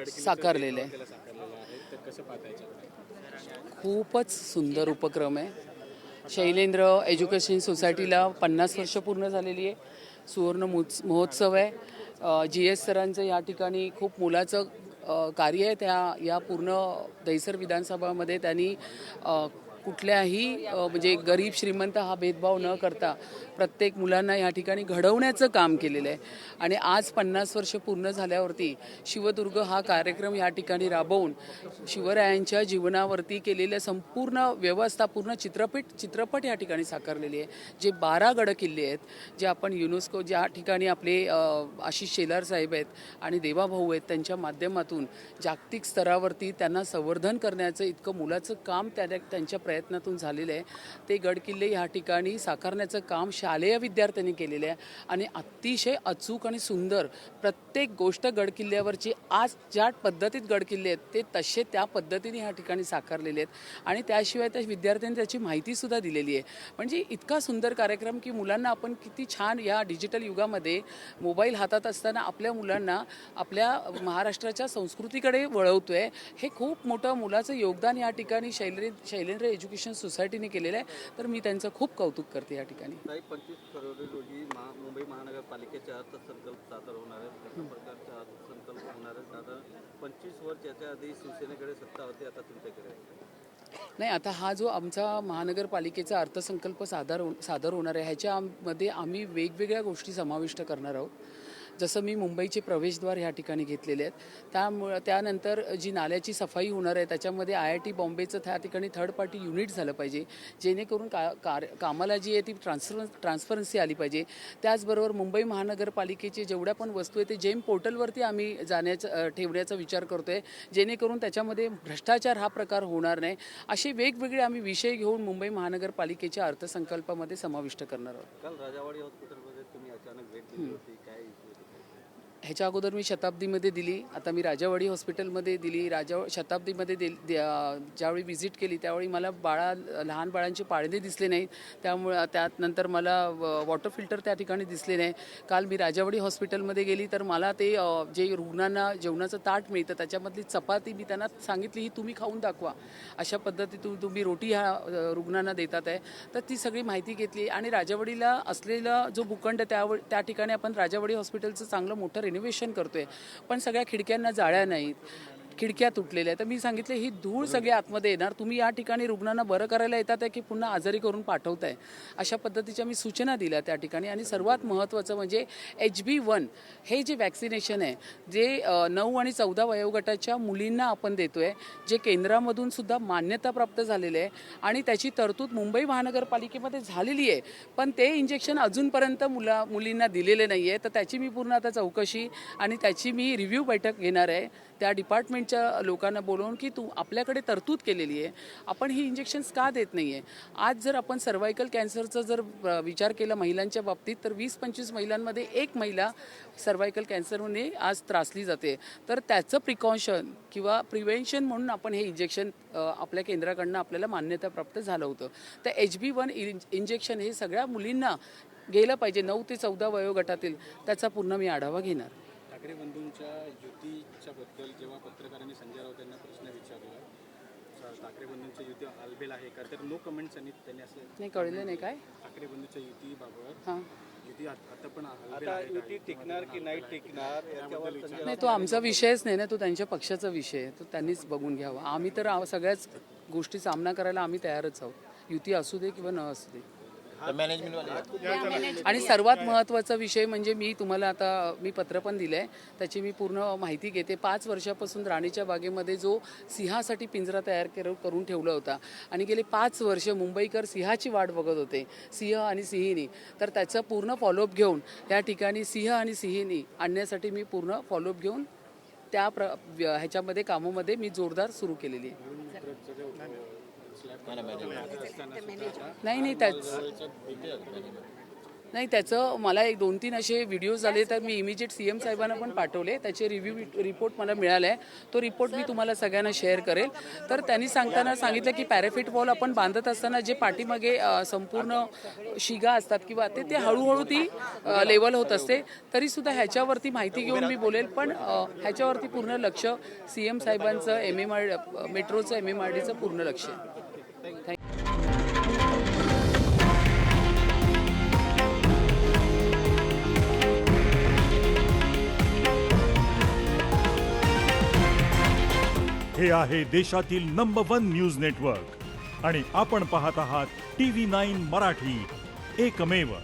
साकारलेलं आहे. खूपच सुंदर उपक्रम आहे. शैलेंद्र एज्युकेशन सोसायटीला 50 वर्ष पूर्ण झालेली आहे. सुवर्ण महोत्सव आहे. GS सरांचं या ठिकाणी खूप मोलाचं कार्य आहे. या पूर्ण दहिसर विधानसभामध्ये त्यांनी कुठल्याही म्हणजे गरीब श्रीमंत हा भेदभाव न करता प्रत्येक मुलांना या ठिकाणी घडवण्याचं काम केलेलं आहे. आणि आज 50 वर्ष पूर्ण झाल्यावरती शिवदुर्ग हा कार्यक्रम या ठिकाणी राबवून शिवरायांच्या जीवनावरती केलेल्या संपूर्ण व्यवस्था, पूर्ण चित्रपट या ठिकाणी साकारलेली आहे. जे 12 गडकिल्ले आहेत, जे आपण युनेस्को, ज्या ठिकाणी आपले आशिष शेलार साहेब आहेत आणि देवाभाऊ आहेत, त्यांच्या माध्यमातून जागतिक स्तरावरती त्यांना संवर्धन करण्याचं इतकं मोलाचं काम त्यांच्या प्रयत्नातून झालेलं आहे. ते गडकिल्ले ह्या ठिकाणी साकारण्याचं काम शालेय विद्यार्थ्यांनी केलेलं आहे आणि अतिशय अचूक आणि सुंदर प्रत्येक गोष्ट गडकिल्ल्यावरची आज ज्या पद्धतीत गडकिल्ले आहेत ते तसे त्या पद्धतीने ह्या ठिकाणी साकारलेले आहेत. आणि त्याशिवाय त्या विद्यार्थ्यांनी त्याची माहितीसुद्धा दिलेली आहे. म्हणजे इतका सुंदर कार्यक्रम की मुलांना आपण किती छान या डिजिटल युगामध्ये मोबाईल हातात असताना आपल्या मुलांना आपल्या महाराष्ट्राच्या संस्कृतीकडे वळवतोय. हे खूप मोठं मुलाचं योगदान या ठिकाणी शैलेंद्र एज्युकेशन सोसायटीने केलेलं आहे. तर मी त्यांचं खूप कौतुक करते या ठिकाणी. 25 फरवरी रोजी मुंबई महानगरपालिकेचा अर्थसंकल्प सादर होणार आहे. कशा प्रकारचा अर्थसंकल्प होणार आहे? साधारण 25 वर्ष याच्या आधी शिवसेनेकडे सत्ता होती, आता तुमच्याकडे. नाही, आता हा जो आमचा महानगरपालिकेचा अर्थसंकल्प सादर होणार आहे ह्याच्यामध्ये आम्ही वेगवेगळ्या गोष्टी समाविष्ट करणार आहोत. जसं मी मुंबईचे प्रवेशद्वार ह्या ठिकाणी घेतलेले आहेत. त्यानंतर जी नाल्याची सफाई होणार आहे त्याच्यामध्ये IIT बॉम्बेचं त्या ठिकाणी थर्ड पार्टी युनिट झालं पाहिजे, जेणेकरून कामाला जी आहे ती ट्रान्सपरन्सी आली पाहिजे. त्याचबरोबर मुंबई महानगरपालिकेचे जेवढ्या पण वस्तू आहे ते जेम पोर्टलवरती आम्ही ठेवण्याचा विचार करतो आहे, जेणेकरून त्याच्यामध्ये भ्रष्टाचार हा प्रकार होणार नाही. असे वेगवेगळे आम्ही विषय घेऊन मुंबई महानगरपालिकेच्या अर्थसंकल्पामध्ये समाविष्ट करणार आहोत. काल राजावाडी हॉस्पिटलमध्ये तुम्ही अचानक भेट दिली होती, काय ह्याच्या अगोदर मी शताब्दीमध्ये दिली, आता मी राजावाडी हॉस्पिटलमध्ये दिली. शताब्दीमध्ये ज्यावेळी व्हिजिट केली त्यावेळी मला लहान बाळांचे पाळणे दिसले नाहीत, त्यामुळे त्यानंतर मला वॉटर फिल्टर त्या ठिकाणी दिसले नाही. काल मी राजावाडी हॉस्पिटलमध्ये गेली तर मला ते जे रुग्णांना जेवणाचं ताट मिळतं त्याच्यामधली चपाती मी त्यांना सांगितली ही तुम्ही खाऊन दाखवा, अशा पद्धतीतून तुम्ही रोटी ह्या रुग्णांना देतात आहे. तर ती सगळी माहिती घेतली आणि राजावाडीला असलेला जो भूखंड त्या ठिकाणी आपण राजावाडी हॉस्पिटलचं चांगलं मोठं रिनोव्हेशन करतोय, पण सगळ्या खिडक्यांना जाळ्या नाहीत, खिडक्या तुटलेल्या आहेत. तर मी सांगितलं ही धूळ सगळी आतमध्ये येणार, तुम्ही या ठिकाणी रुग्णांना बरं करायला येतात आहे की पुन्हा आजारी करून पाठवताय, अशा पद्धतीच्या मी सूचना दिल्या त्या ठिकाणी. आणि सर्वात महत्त्वाचं म्हणजे HB1 हे जे वॅक्सिनेशन आहे जे 9 आणि 14 वयोगटाच्या मुलींना आपण देतोय, जे केंद्रामधून सुद्धा मान्यता प्राप्त झालेलं आहे आणि त्याची तरतूद मुंबई महानगरपालिकेमध्ये झालेली आहे, पण ते इंजेक्शन अजूनपर्यंत मुलींना दिलेले नाही आहे. तर त्याची मी पूर्ण आता चौकशी आणि त्याची मी रिव्ह्यू बैठक घेणार आहे त्या डिपार्टमेंटच्या लोकांना बोलवून की आपल्याकडे तरतूद केलेली आहे, आपण ही इंजेक्शन्स का देत नाही आहे. आज जर आपण सर्वायकल कॅन्सरचा जर विचार केला महिलांच्या बाबतीत तर 20-25 महिलांमध्ये एक महिला सर्वायकल कॅन्सरने आज त्रासली जाते. तर त्याचं प्रिकॉशन किंवा प्रिव्हेन्शन म्हणून आपण हे इंजेक्शन आपल्या केंद्राकडनं आपल्याला मान्यता प्राप्त झालं होतं. तर HB1 इंजेक्शन हे सगळ्या मुलींना गेलं पाहिजे 9 ते 14 वयोगटातील, त्याचा पूर्ण मी आढावा घेणार. ठाकरे बंधूंच्या युतीच्या बद्दल जेव्हा पत्रकारांनी संजय राऊत यांना प्रश्न विचारला, ठाकरे बंधूंच्या युती आलबेल आहे का, तर नो कमेंट्स त्यांनी असं नाही, कळलं नाही काय ठाकरे बंधूंच्या युतीबाबत. हां, युती आता पण आता युती टिकणार की नाही टिकणार याच्यावर नाही, तो आमचा विषयच नाही ना, तो त्यांच्या पक्षाचा विषय आहे, तो त्यांनीच बघून घ्यावा. आम्ही तर सगळ्याच गोष्टी सामना करायला आम्ही तयारच आहोत, युती असू दे किंवा न असू दे. आणि सर्वात महत्त्वाचा विषय म्हणजे मी तुम्हाला आता मी पत्र पण दिलं आहे, त्याची मी पूर्ण माहिती घेते. 5 वर्षापासून राणीच्या बागेमध्ये जो सिंहासाठी पिंजरा तयार करून ठेवला होता आणि गेले 5 वर्ष मुंबईकर सिंहाची वाट बघत होते, सिंह आणि सिंहिणी. तर त्याचा पूर्ण फॉलोअप घेऊन या ठिकाणी सिंह आणि सिंहिणी आणण्यासाठी मी पूर्ण फॉलोअप घेऊन ह्याच्यामध्ये कामामध्ये मी जोरदार सुरू केलेली आहे. नाही, त्याच नाही, त्याचं मला एक 2-3 असे व्हिडिओज आले तर मी इमिजिएट CM साहेबांना पण पाठवले. त्याचे रिपोर्ट मला मिळाला आहे. तो रिपोर्ट मी तुम्हाला सगळ्यांना शेअर करेल. तर त्यांनी सांगताना सांगितलं की पॅराफिट वॉल आपण बांधत असताना जे पाठीमागे संपूर्ण शिगा असतात किंवा ते हळूहळू ती लेवल होत असते. तरीसुद्धा ह्याच्यावरती माहिती घेऊन मी बोलेल, पण ह्याच्यावरती पूर्ण लक्ष CM साहेबांचं मेट्रोचं MMRDचं पूर्ण लक्ष आहे. हे आहे देशातील नंबर 1 न्यूज नेटवर्क आणि आपण पाहत आहात TV9 मराठी, एकमेव.